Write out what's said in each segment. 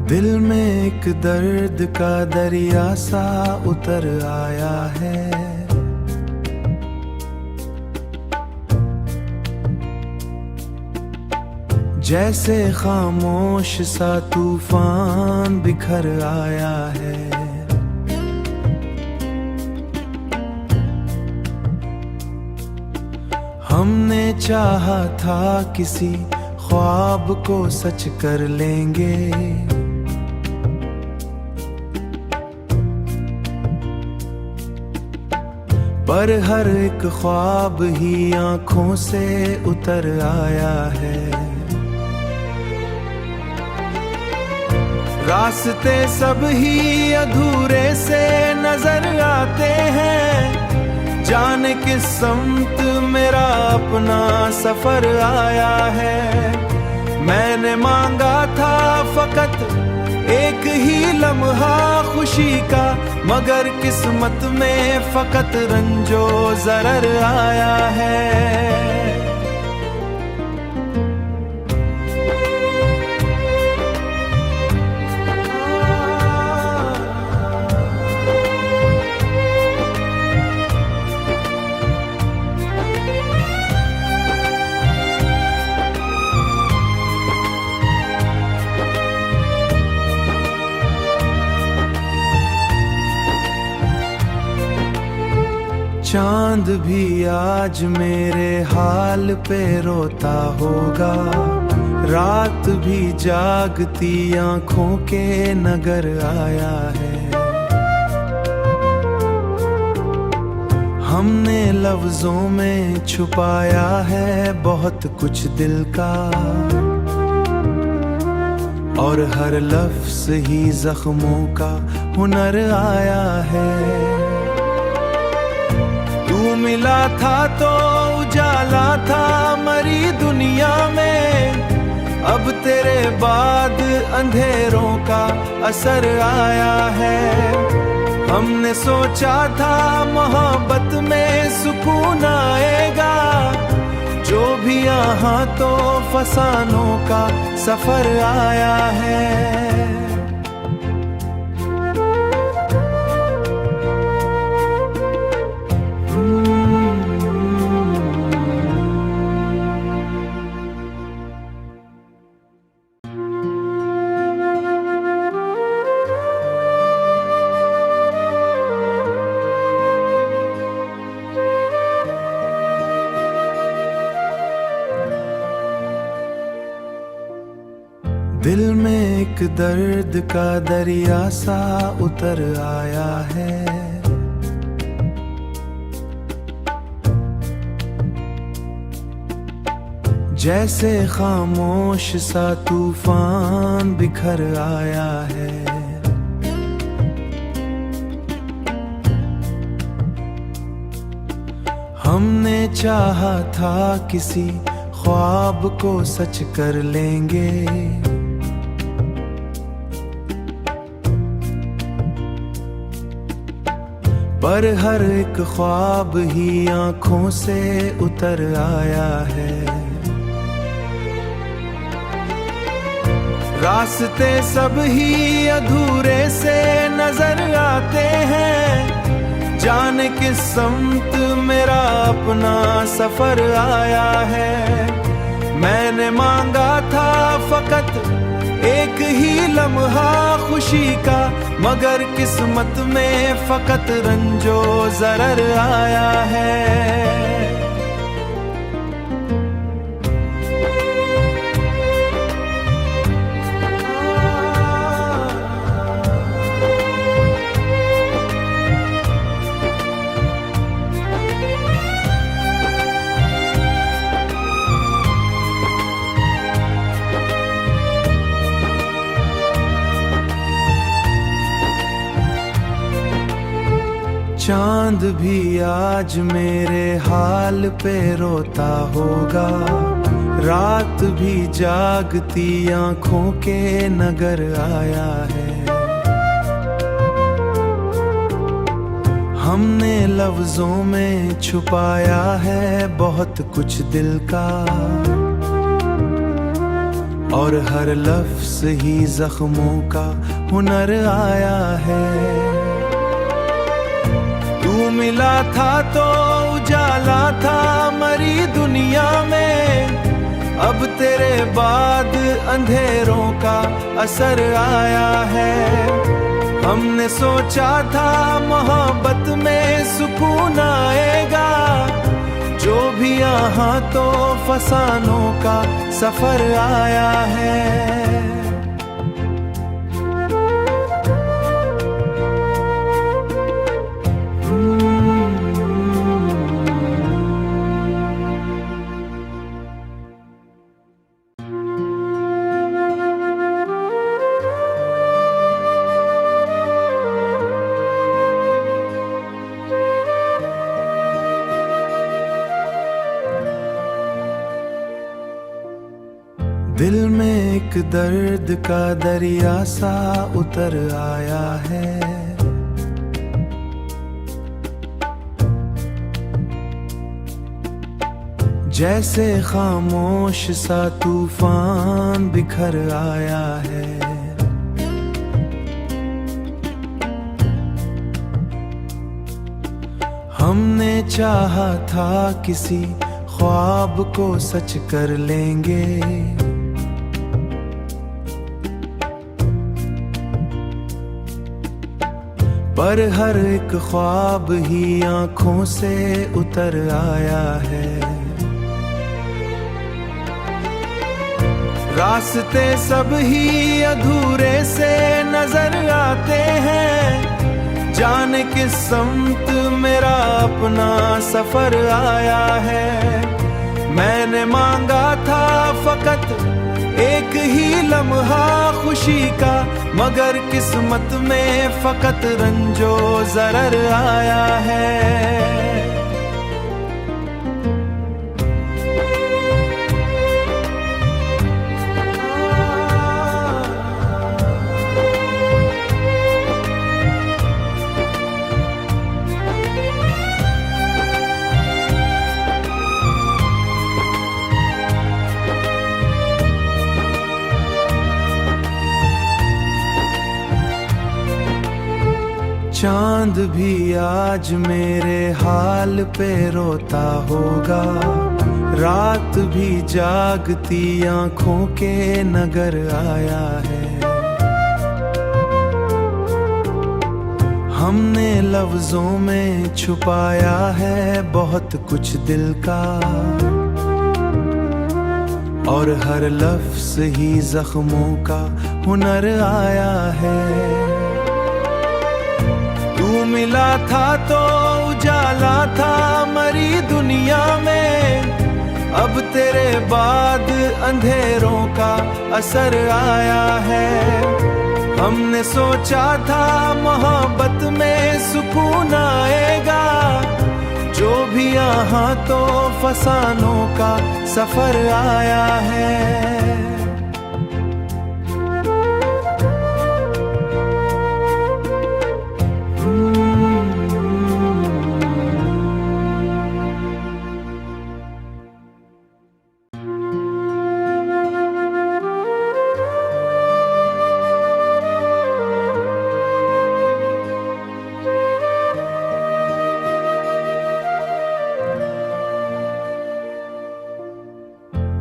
दिल में एक दर्द का दरिया सा उतर आया है। जैसे खामोश सा तूफान बिखर आया है। हमने चाहा था किसी ख्वाब को सच कर लेंगे, पर हर एक ख्वाब ही आंखों से उतर आया है। रास्ते सब ही अधूरे से नजर आते हैं, जाने किस समत मेरा अपना सफर आया है। मैंने मांगा था फकत एक ही लम्हा खुशी का, मगर किस्मत में फकत रंजो जरर आया है। चांद भी आज मेरे हाल पे रोता होगा, रात भी जागती आंखों के नगर आया है। हमने लफ्जों में छुपाया है बहुत कुछ दिल का, और हर लफ्ज ही जख्मों का हुनर आया है। तू मिला था तो उजाला था मरी दुनिया में, अब तेरे बाद अंधेरों का असर आया है। हमने सोचा था मोहब्बत में सुकून आएगा, जो भी यहाँ तो फसानों का सफर आया है। दिल में एक दर्द का दरिया सा उतर आया है। जैसे खामोश सा तूफान बिखर आया है। हमने चाहा था किसी ख्वाब को सच कर लेंगे, पर हर एक ख्वाब ही आंखों से उतर आया है। रास्ते सब ही अधूरे से नजर आते हैं, जाने किस समत मेरा अपना सफर आया है। मैंने मांगा था फकत एक ही लम्हा खुशी का, मगर किस्मत में फकत रंजो जरर आया है। चांद भी आज मेरे हाल पे रोता होगा, रात भी जागती आंखों के नगर आया है। हमने लफ्जों में छुपाया है बहुत कुछ दिल का, और हर लफ्ज ही जख्मों का हुनर आया है। तू मिला था तो उजाला था मरी दुनिया में, अब तेरे बाद अंधेरों का असर आया है। हमने सोचा था मोहब्बत में सुकून आएगा, जो भी यहाँ तो फसानों का सफर आया है। दिल में एक दर्द का दरिया सा उतर आया है। जैसे खामोश सा तूफान बिखर आया है। हमने चाहा था किसी ख्वाब को सच कर लेंगे, पर हर एक ख्वाब ही आंखों से उतर आया है। रास्ते सब ही अधूरे से नजर आते हैं, जाने किस समत मेरा अपना सफर आया है। मैंने मांगा था फकत एक ही लम्हा खुशी का, मगर किस्मत में फकत रंजो जरर आया है। चांद भी आज मेरे हाल पे रोता होगा, रात भी जागती आंखों के नगर आया है। हमने लफ्जों में छुपाया है बहुत कुछ दिल का, और हर लफ्ज ही जख्मों का हुनर आया है। तू मिला था तो उजाला था मरी दुनिया में, अब तेरे बाद अंधेरों का असर आया है। हमने सोचा था मोहब्बत में सुकून आएगा, जो भी यहाँ तो फसानों का सफर आया है।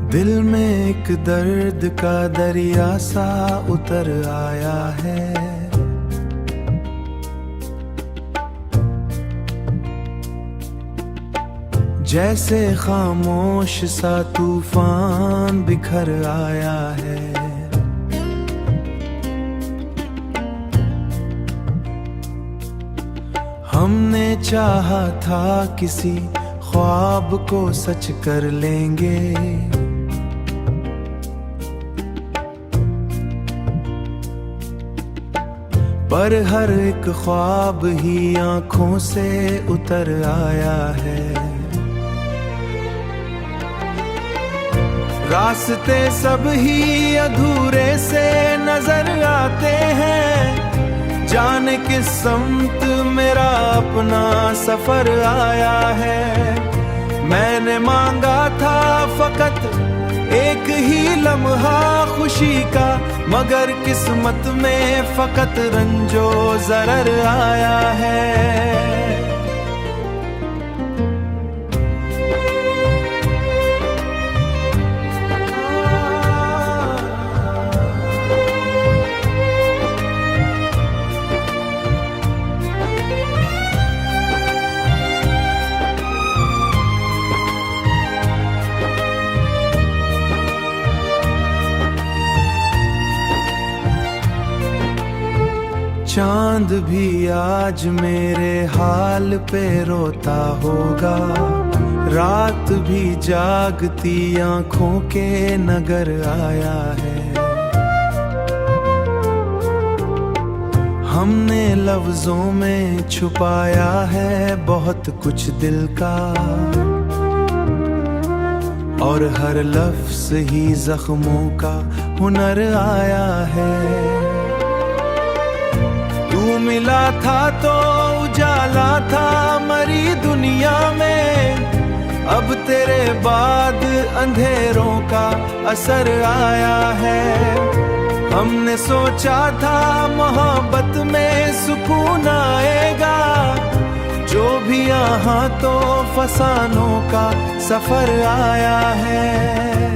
दिल में एक दर्द का दरिया सा उतर आया है। जैसे खामोश सा तूफान बिखर आया है। हमने चाहा था किसी ख्वाब को सच कर लेंगे, पर हर एक ख्वाब ही आंखों से उतर आया है। रास्ते सब ही अधूरे से नजर आते हैं, जाने किस समत मेरा अपना सफर आया है। मैंने मांगा था फकत एक ही लम्हा खुशी का, मगर किस्मत में फकत रंजो जरर आया है। चांद भी आज मेरे हाल पे रोता होगा, रात भी जागती आंखों के नगर आया है। हमने लफ्जों में छुपाया है बहुत कुछ दिल का, और हर लफ्ज ही जख्मों का हुनर आया है। तू मिला था तो उजाला था मरी दुनिया में, अब तेरे बाद अंधेरों का असर आया है। हमने सोचा था मोहब्बत में सुकून आएगा, जो भी यहाँ तो फसानों का सफर आया है।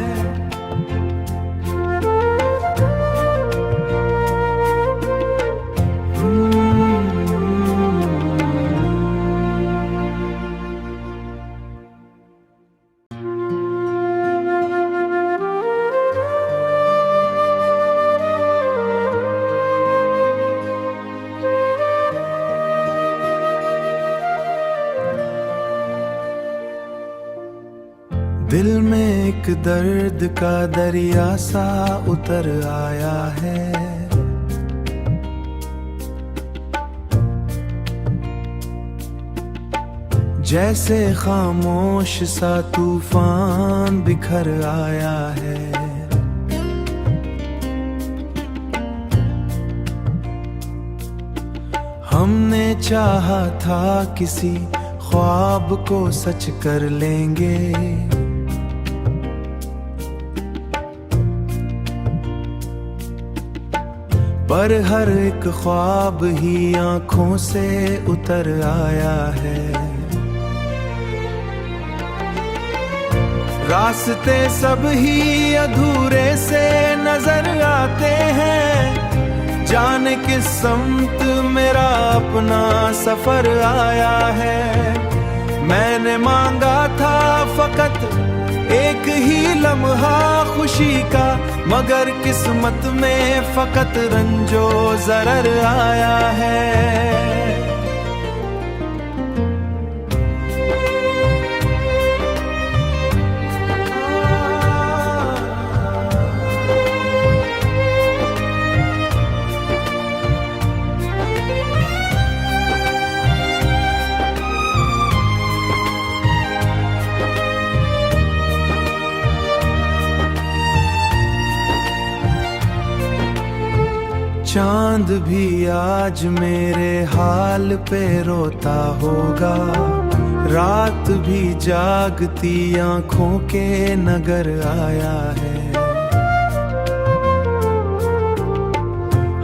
दिल में एक दर्द का दरिया सा उतर आया है। जैसे खामोश सा तूफान बिखर आया है। हमने चाहा था किसी ख्वाब को सच कर लेंगे, पर हर एक ख्वाब ही आंखों से उतर आया है। रास्ते सब ही अधूरे से नजर आते हैं, जाने किस समत मेरा अपना सफर आया है। मैंने मांगा था फकत एक ही लम्हा खुशी का, मगर किस्मत में फकत रंजो जरर आया है। चांद भी आज मेरे हाल पे रोता होगा, रात भी जागती आंखों के नगर आया है।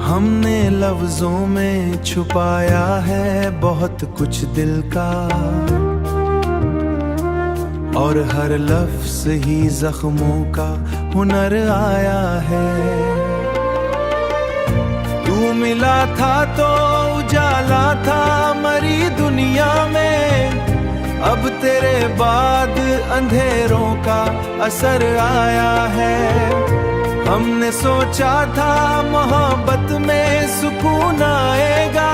हमने लफ्जों में छुपाया है बहुत कुछ दिल का, और हर लफ्ज ही जख्मों का हुनर आया है। तू मिला था तो उजाला था मरी दुनिया में, अब तेरे बाद अंधेरों का असर आया है। हमने सोचा था मोहब्बत में सुकून आएगा,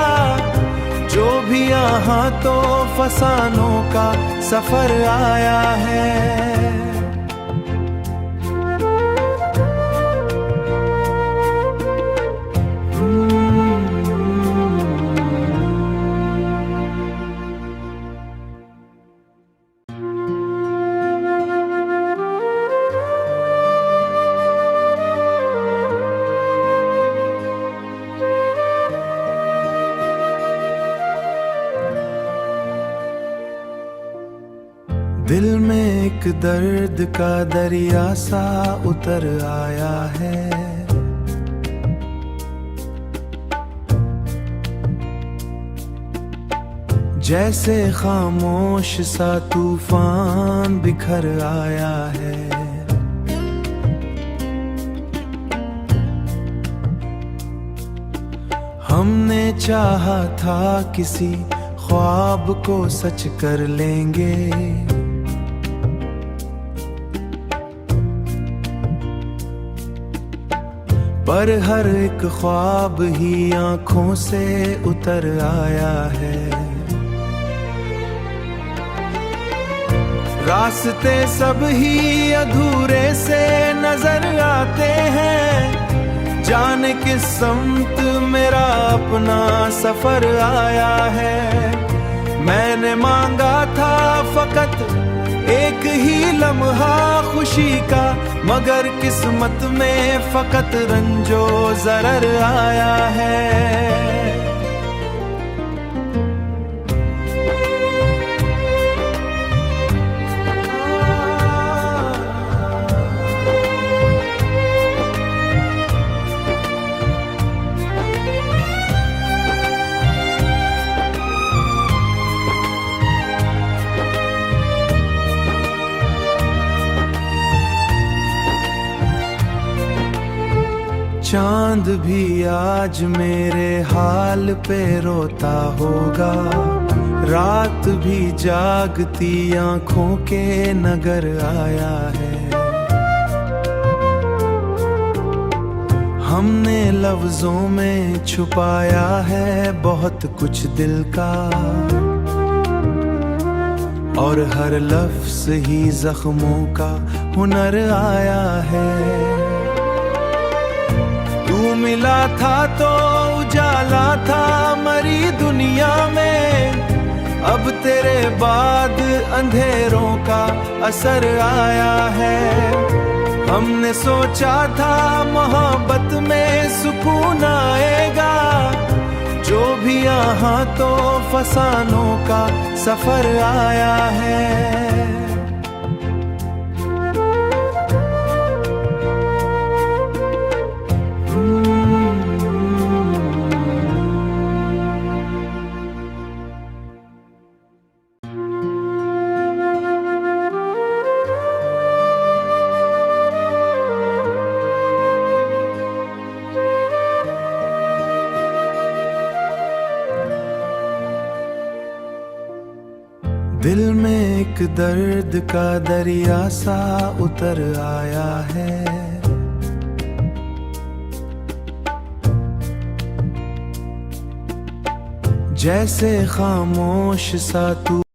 जो भी यहाँ तो फसानों का सफर आया है। दिल में एक दर्द का दरिया सा उतर आया है। जैसे खामोश सा तूफान बिखर आया है। हमने चाहा था किसी ख्वाब को सच कर लेंगे, पर हर एक ख्वाब ही आंखों से उतर आया है। रास्ते सब ही अधूरे से नजर आते हैं, जाने किस समत मेरा अपना सफर आया है। मैंने मांगा था फकत एक ही लम्हा खुशी का, मगर किस्मत में फकत रंजो जरर आया है। चांद भी आज मेरे हाल पे रोता होगा, रात भी जागती आंखों के नगर आया है। हमने लफ्जों में छुपाया है बहुत कुछ दिल का, और हर लफ्ज ही जख्मों का हुनर आया है। तू मिला था तो उजाला था मरी दुनिया में, अब तेरे बाद अंधेरों का असर आया है। हमने सोचा था मोहब्बत में सुकून आएगा, जो भी यहाँ तो फसानों का सफर आया है। दिल में एक दर्द का दरिया सा उतर आया है। जैसे खामोश सा तू